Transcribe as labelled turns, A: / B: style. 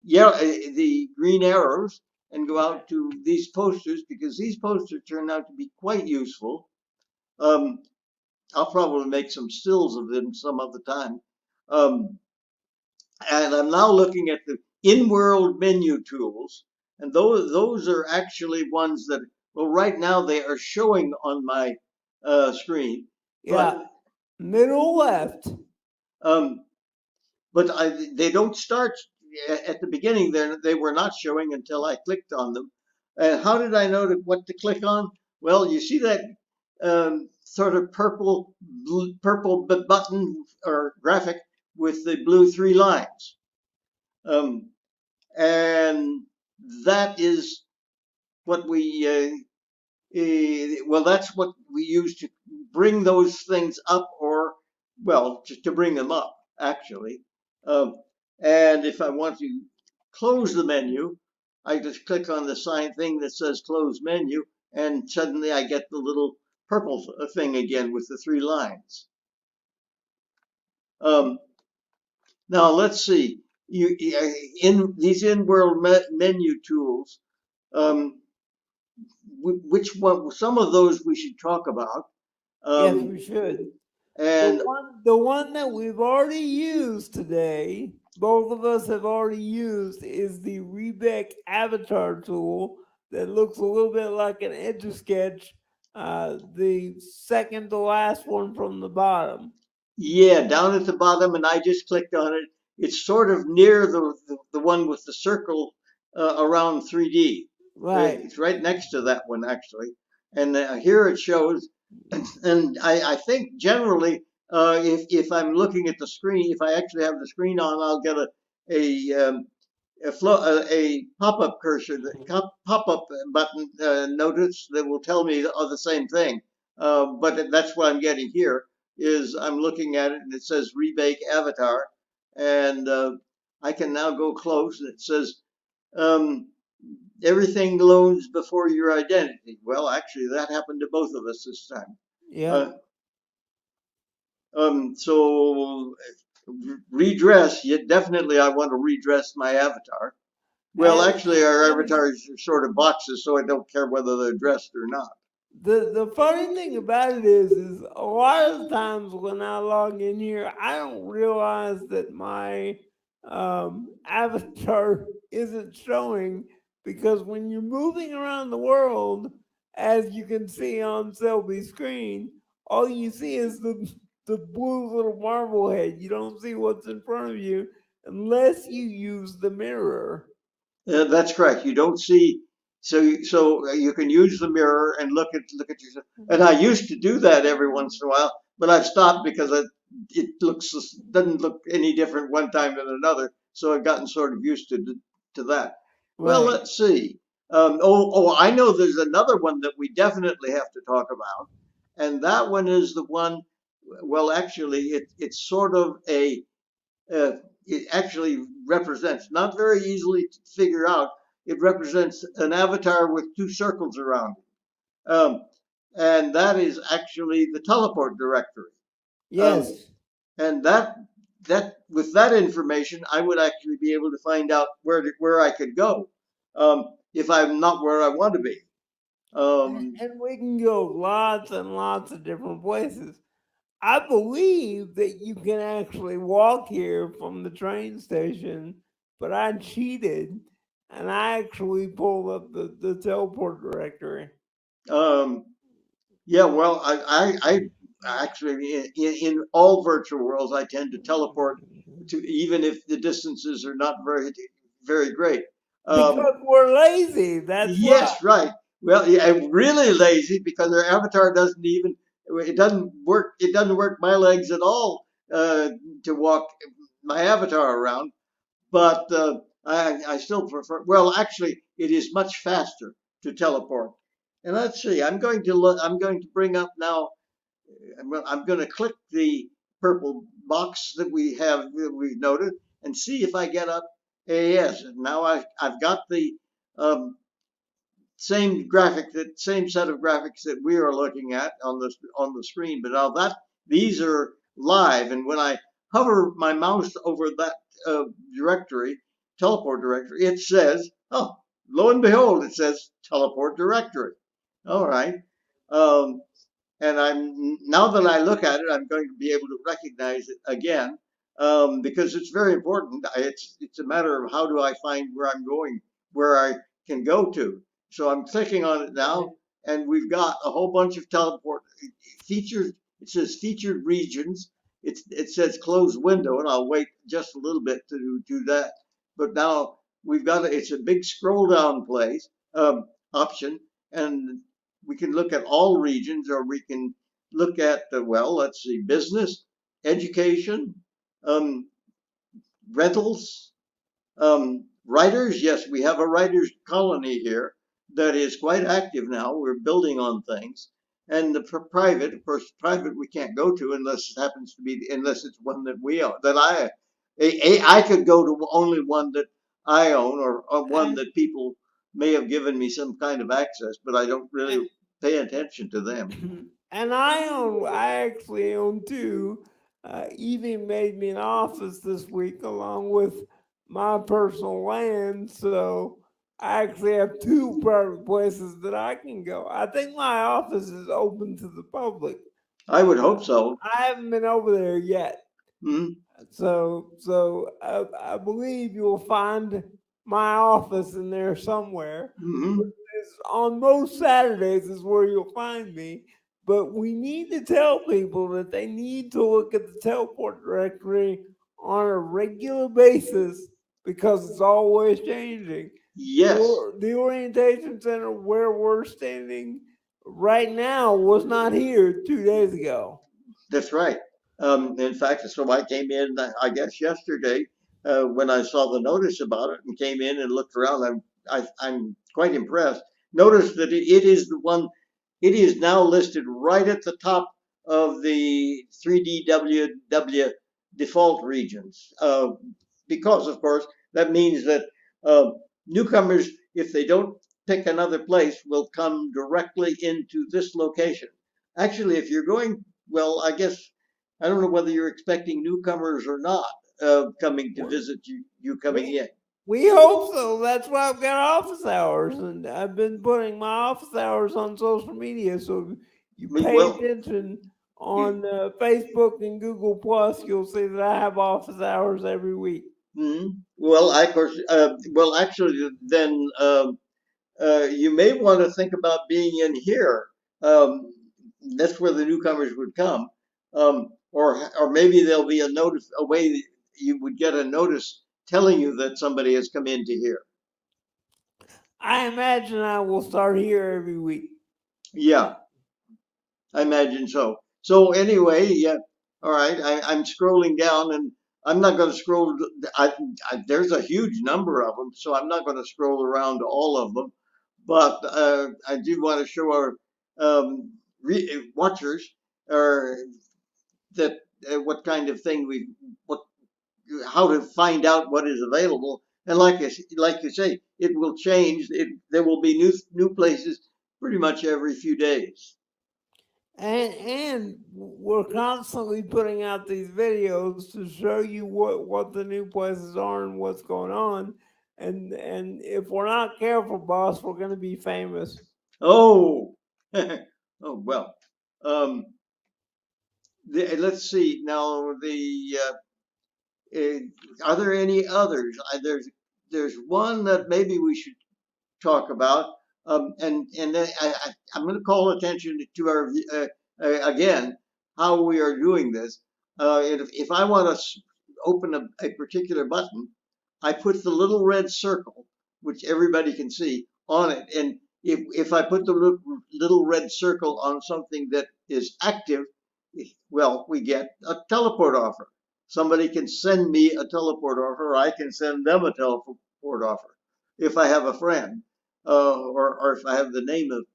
A: yeah, the green arrows and go out to these posters because these posters turn out to be quite useful. Um, I'll probably make some stills of them some other time. Um, and I'm now looking at the in-world menu tools, and those are actually ones that, well, right now they are showing on my screen, but
B: Yeah, middle left.
A: um, they don't start at the beginning. They were not showing until I clicked on them. And how did I know what to click on? Well, you see that sort of purple button or graphic with the blue three lines. Um, and that is what well, that's what we use to bring those things up, or well, just to bring them up, actually. Um, and if I want to close the menu, I just click on the sign thing that says close menu, and suddenly I get the little purple thing again with the three lines. Um, Now let's see. In these in-world menu tools, um, which one? Some of those we should talk about.
B: Yes,
A: Um,
B: we should.
A: and
B: The one that we've already used today, both of us have already used, is the Rebec avatar tool that looks a little bit like an Etch a Sketch, the second to last one from the bottom.
A: yeah, down at the bottom, and I just clicked on it. It's sort of near the one with the circle around 3D.
B: Right.
A: It's right next to that one actually, and here it shows. And I think generally, if I'm looking at the screen, if I actually have the screen on, I'll get a pop-up cursor, pop-up button notice that will tell me the same thing. But that's what I'm getting here. Is I'm looking at it and it says rebake avatar, and I can now go close and it says um, everything loads before your identity. Well, actually, that happened to both of us this time.
B: Yep.
A: Uh, so redress, yeah, definitely I want to redress my avatar. Well,
B: And
A: actually, our avatars are sort of boxes, so I don't care whether they're dressed or not.
B: the funny thing about it is a lot of times when I log in here, I don't realize that my avatar isn't showing, because when you're moving around the world, as you can see on Selby's screen, all you see is the blue little marble head. You don't see what's in front of you unless you use the mirror.
A: That's correct. You don't see, so you can use the mirror and look at yourself. And I used to do that every once in a while, but I've stopped because it looks doesn't look any different one time than another. So I've gotten sort of used to that. Well,
B: Right.
A: let's see. I know there's another one that we definitely have to talk about, and that one is the one. Well, actually, it's sort of uh, it actually represents, not very easily to figure out, it represents an avatar with two circles around it. And that is actually the teleport directory. Um,
B: Yes.
A: and that with that information, I would actually be able to find out where I could go if I'm not where I want to be. Um,
B: And we can go lots and lots of different places. I believe that you can actually walk here from the train station, but I cheated and I actually pulled up the teleport directory.
A: um, Yeah, well, I actually in all virtual worlds I tend to teleport to even if the distances are not very great. Um,
B: Because we're lazy, that's why.
A: yes, right. Well, yeah, I'm really lazy because our avatar doesn't even it doesn't work. It doesn't work my legs at all to walk my avatar around. But I still prefer. Well, actually, it is much faster to teleport. And let's see. I'm going to look. I'm going to bring up now. I'm going to click the purple box that we noted and see if I get up AAS. And now I've got the um, same set of graphics that we are looking at on the screen. But now that these are live, and when I hover my mouse over that directory, teleport directory, it says, oh, lo and behold, it says teleport directory. All right. Um, and I'm now that I look at it, I'm going to be able to recognize it again, because it's very important. It's a matter of how do I find where I'm going, where I can go to. So I'm clicking on it now, and we've got a whole bunch of teleport featured. It says featured regions. It says close window, and I'll wait just a little bit to do that. But now we've got it's a big scroll down place option, and we can look at all regions, or we can look at the, well, let's see, business, education, um, rentals, writers. Yes, we have a writers colony here that is quite active now. We're building on things. And the private, of course, private we can't go to unless it happens to be, unless it's one that we own, that I could go to only one that I own, or one
B: And,
A: that people may have given me some kind of access, but I don't really pay attention to them.
B: and I actually own two. Evie made me an office this week along with my personal land, so I actually have two private places that I can go. I think my office is open to the public.
A: I would hope so.
B: I haven't been over there yet,
A: Mm-hmm.
B: so I believe you'll find my office in there somewhere.
A: Mm-hmm.
B: On most Saturdays is where you'll find me. But we need to tell people that they need to look at the teleport directory on a regular basis because it's always changing.
A: Yes,
B: The orientation center where we're standing right now was not here 2 days ago.
A: that's right. In fact, so I came in, I guess, yesterday when I saw the notice about it and came in and looked around. I'm quite impressed. Notice that it is the one. It is now listed right at the top of the 3DWW default regions, because, of course, that means that uh, newcomers, if they don't pick another place, will come directly into this location. Actually, if you're going, well, I guess I don't know whether you're expecting newcomers or not coming to
B: We're,
A: visit you coming
B: we
A: in.
B: we hope so. That's why I've got office hours, and I've been putting my office hours on social media. So if you pay
A: Well,
B: attention on Facebook and Google Plus, you'll see that I have office hours every week.
A: well, I, of course, well, actually, then you may want to think about being in here. Um, that's where the newcomers would come, or maybe there'll be a notice, a way that you would get a notice telling you that somebody has come into here.
B: I imagine I will start here every week.
A: Yeah, I imagine so. So anyway, yeah, all right. I'm scrolling down, and I'm not going to scroll. I, there's a huge number of them, so I'm not going to scroll around to all of them. But I do want to show our watchers, or that what kind of thing what, how to find out what is available. And like you say, it will change. There will be new places pretty much every few days.
B: And we're constantly putting out these videos to show you what the new places are and what's going on. And if we're not careful, boss, we're going to be famous.
A: Oh, oh well. Um, let's see now. Are there any others? There's one that maybe we should talk about, and then I'm going to call attention to our again how we are doing this. If I want to open a particular button, I put the little red circle, which everybody can see, on it, and if I put the little red circle on something that is active, well, we get a teleport offer. Somebody can send me a teleport offer, or I can send them a teleport offer if I have a friend, or if I have the name of